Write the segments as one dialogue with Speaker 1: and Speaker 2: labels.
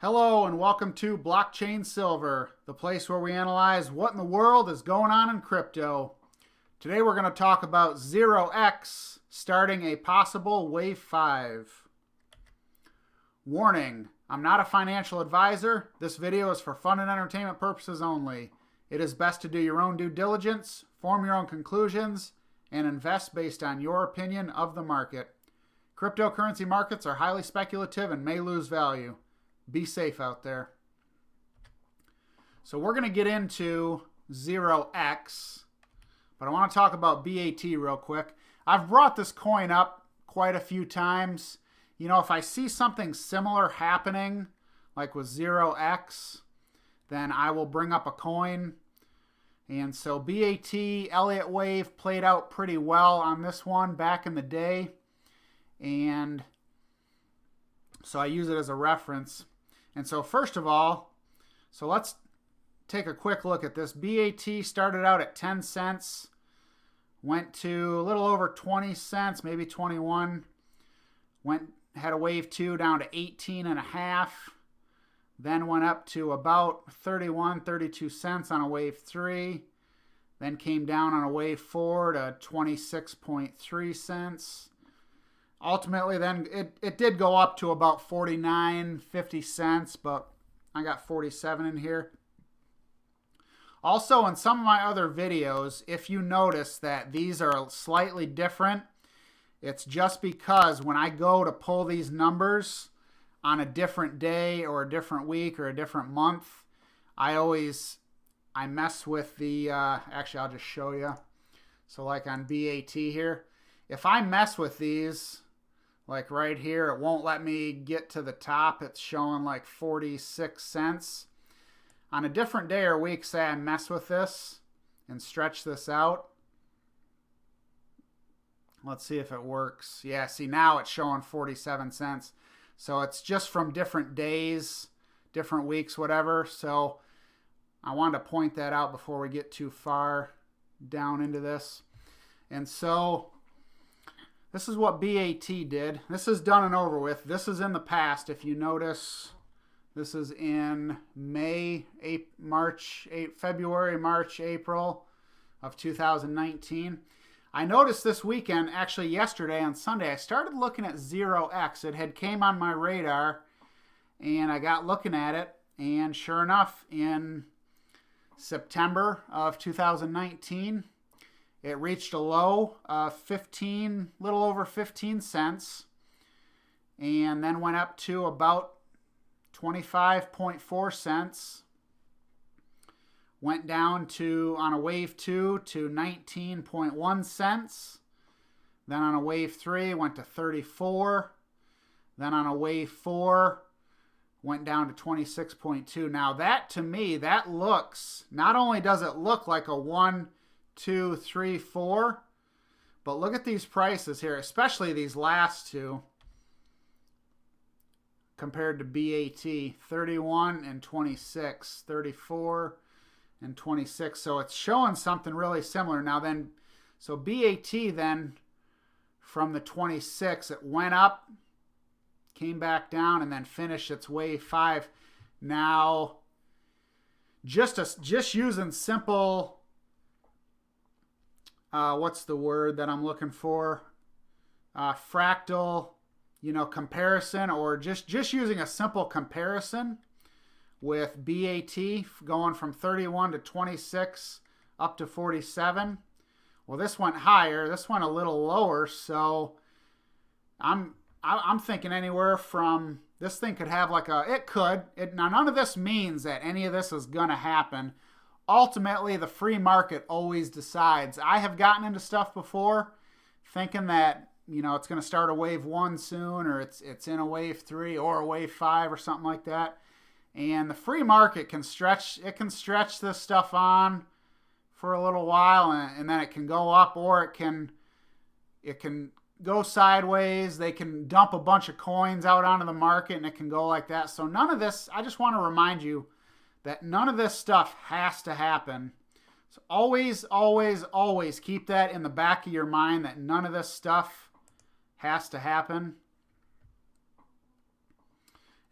Speaker 1: Hello and welcome to Blockchain Silver, the place where we analyze what in the world is going on in crypto. Today we're going to talk about 0x starting a possible Wave 5. Warning, I'm not a financial advisor. This video is for fun and entertainment purposes only. It is best to do your own due diligence, form your own conclusions, and invest based on your opinion of the market. Cryptocurrency markets are highly speculative and may lose value. Be safe out there. So we're going to get into 0x, but I want to talk about BAT real quick. I've brought this coin up quite a few times. You know, if I see something similar happening, like with 0x, then I will bring up a coin. And so BAT, Elliot wave played out pretty well on this one back in the day. And so I use it as a reference. And so first of all, so let's take a quick look at this. BAT started out at 10 cents, went to a little over 20 cents, maybe 21, had a wave 2 down to 18 and a half, then went up to about 31, 32 cents on a wave 3, then came down on a wave 4 to 26.3 cents. Ultimately, then it did go up to about 49, 50 cents, but I got 47 in here. Also, in some of my other videos, if you notice that these are slightly different, it's just because when I go to pull these numbers on a different day or a different week or a different month, I mess with the, actually I'll just show you. So like on BAT here, if I mess with these, like right here, it won't let me get to the top. It's showing like 46 cents. On a different day or week, say I mess with this and stretch this out. Let's see if it works. Yeah, see now it's showing 47 cents. So it's just from different days, different weeks, whatever. So I wanted to point that out before we get too far down into this. And so this is what BAT did. This is done and over with. This is in the past. If you notice, this is in February, March, April of 2019. I noticed this weekend, actually yesterday on Sunday, I started looking at 0x. It had came on my radar, and I got looking at it, and sure enough, in September of 2019, it reached a low of little over 15 cents, and then went up to about 25.4 cents. Went down to, on a wave 2, to 19.1 cents. Then on a wave 3, went to 34. Then on a wave 4, went down to 26.2. Now that, to me, that looks, not only does it look like a 1, 2, 3, 4, but look at these prices here, especially these last two compared to BAT, 31 and 26, 34 and 26. So it's showing something really similar. Now then, so BAT then from the 26, it went up, came back down, and then finished its wave 5. Now, just using simple, what's the word that I'm looking for? Fractal, comparison, or just using a simple comparison with BAT going from 31 to 26 up to 47. Well, this went higher. This went a little lower. So I'm thinking anywhere from, this thing could have like now none of this means that any of this is going to happen. Ultimately, the free market always decides. I have gotten into stuff before thinking that, it's going to start a wave 1 soon, or it's in a wave 3 or a wave 5 or something like that. And the free market can stretch this stuff on for a little while, and then it can go up, or it can go sideways. They can dump a bunch of coins out onto the market, and it can go like that. So none of this, I just want to remind you that none of this stuff has to happen. So always, always, always keep that in the back of your mind, that none of this stuff has to happen.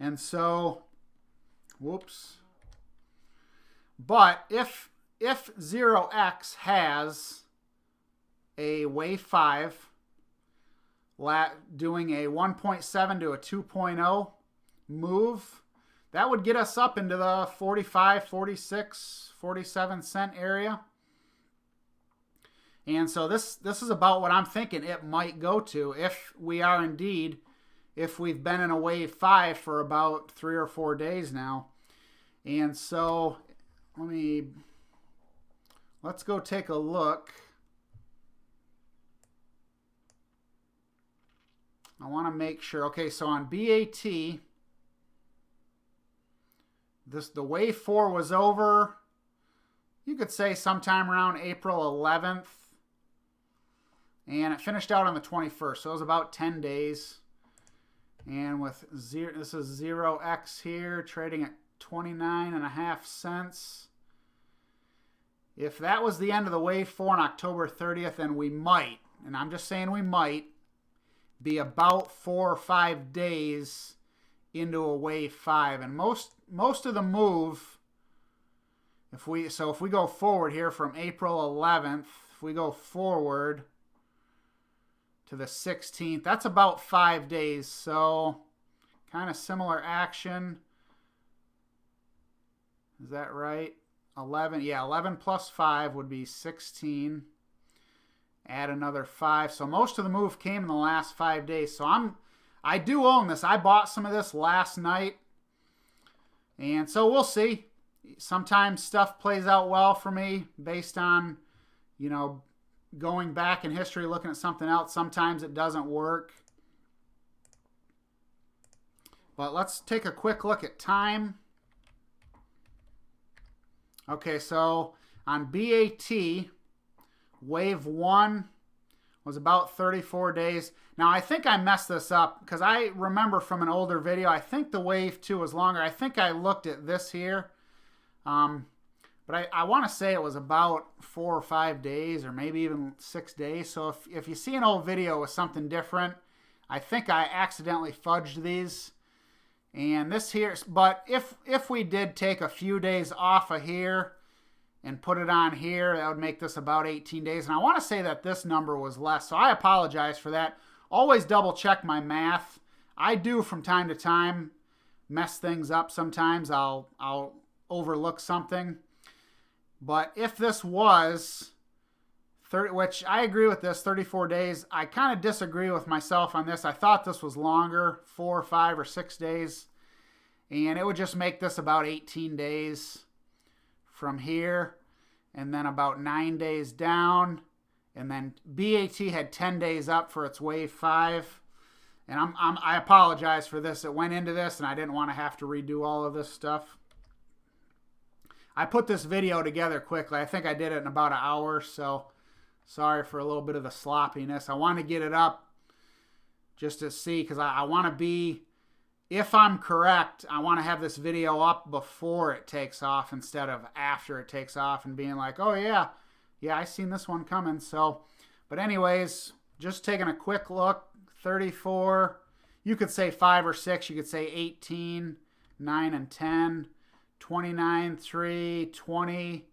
Speaker 1: And so Whoops. But if 0x has a wave 5 doing a 1.7 to a 2.0 move, that would get us up into the 45, 46, 47 cent area. And so this is about what I'm thinking it might go to if we are indeed, if we've been in a wave 5 for about 3 or 4 days now. And so let's go take a look. I want to make sure. Okay, so on BAT, the wave 4 was over, you could say sometime around April 11th. And it finished out on the 21st, so it was about 10 days. And with zero, this is 0x here, trading at 29.5 cents. If that was the end of the wave 4 on October 30th, then we might, and I'm just saying we might, be about 4 or 5 days into a wave 5. And most of the move, if we go forward here from April 11th, if we go forward to the 16th, that's about 5 days. So kind of similar action. Is that right? 11, yeah, 11 plus 5 would be 16. Add another 5. So most of the move came in the last 5 days. So I do own this. I bought some of this last night. And so we'll see. Sometimes stuff plays out well for me based on, going back in history, looking at something else. Sometimes it doesn't work. But let's take a quick look at time. Okay, so on BAT, wave 1 was about 34 days. Now, I think I messed this up because I remember from an older video, I think the wave 2 was longer. I think I looked at this here. But I want to say it was about 4 or 5 days or maybe even 6 days. So if you see an old video with something different, I think I accidentally fudged these. And this here, but if we did take a few days off of here and put it on here, that would make this about 18 days. And I want to say that this number was less, so I apologize for that. Always double check my math. I do from time to time mess things up sometimes. I'll overlook something. But if this was 30, which I agree with this, 34 days, I kind of disagree with myself on this. I thought this was longer, 4 or 5 or 6 days. And it would just make this about 18 days from here. And then about 9 days down. And then BAT had 10 days up for its wave 5. And I apologize for this. It went into this and I didn't want to have to redo all of this stuff. I put this video together quickly. I think I did it in about an hour, so sorry for a little bit of the sloppiness. I want to get it up just to see, because I want to be, if I'm correct, I want to have this video up before it takes off instead of after it takes off and being like, oh yeah, I seen this one coming. So, but anyways, just taking a quick look, 34, you could say 5 or 6, you could say 18, 9 and 10, 29, 3, 20,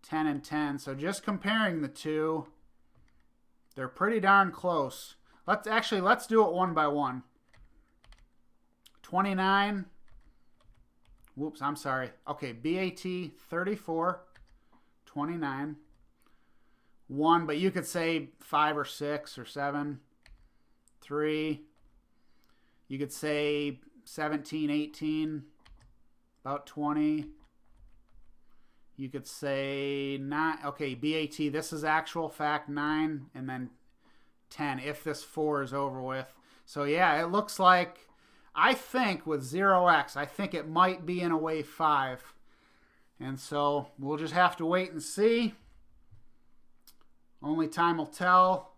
Speaker 1: 10, and 10. So just comparing the two, they're pretty darn close. Let's do it one by one. 29. Whoops, I'm sorry. Okay, BAT 34, 29, 1, but you could say 5 or 6 or 7, 3. You could say 17, 18. About 20. You could say 9. Okay, BAT, this is actual fact 9, and then 10 if this 4 is over with. So yeah, it looks like, I think with 0x, I think it might be in a wave 5. And so we'll just have to wait and see. Only time will tell.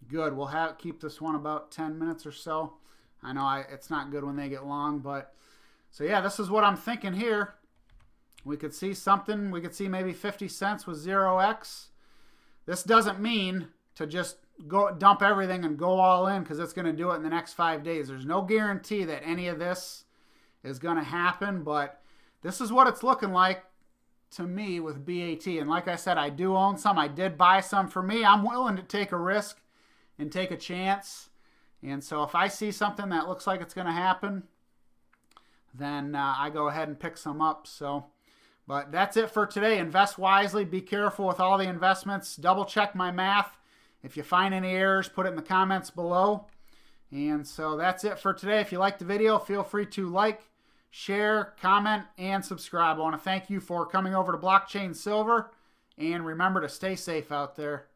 Speaker 1: Good, we'll keep this one about 10 minutes or so. I know it's not good when they get long, but so yeah, this is what I'm thinking here. We could see something. We could see maybe 50 cents with 0x. This doesn't mean to just go dump everything and go all in because it's going to do it in the next 5 days. There's no guarantee that any of this is going to happen, but this is what it's looking like to me with BAT. And like I said, I do own some. I did buy some for me. I'm willing to take a risk and take a chance. And so if I see something that looks like it's going to happen, then I go ahead and pick some up. So, but that's it for today. Invest wisely. Be careful with all the investments. Double check my math. If you find any errors, put it in the comments below. And so that's it for today. If you liked the video, feel free to like, share, comment, and subscribe. I want to thank you for coming over to Blockchain Silver. And remember to stay safe out there.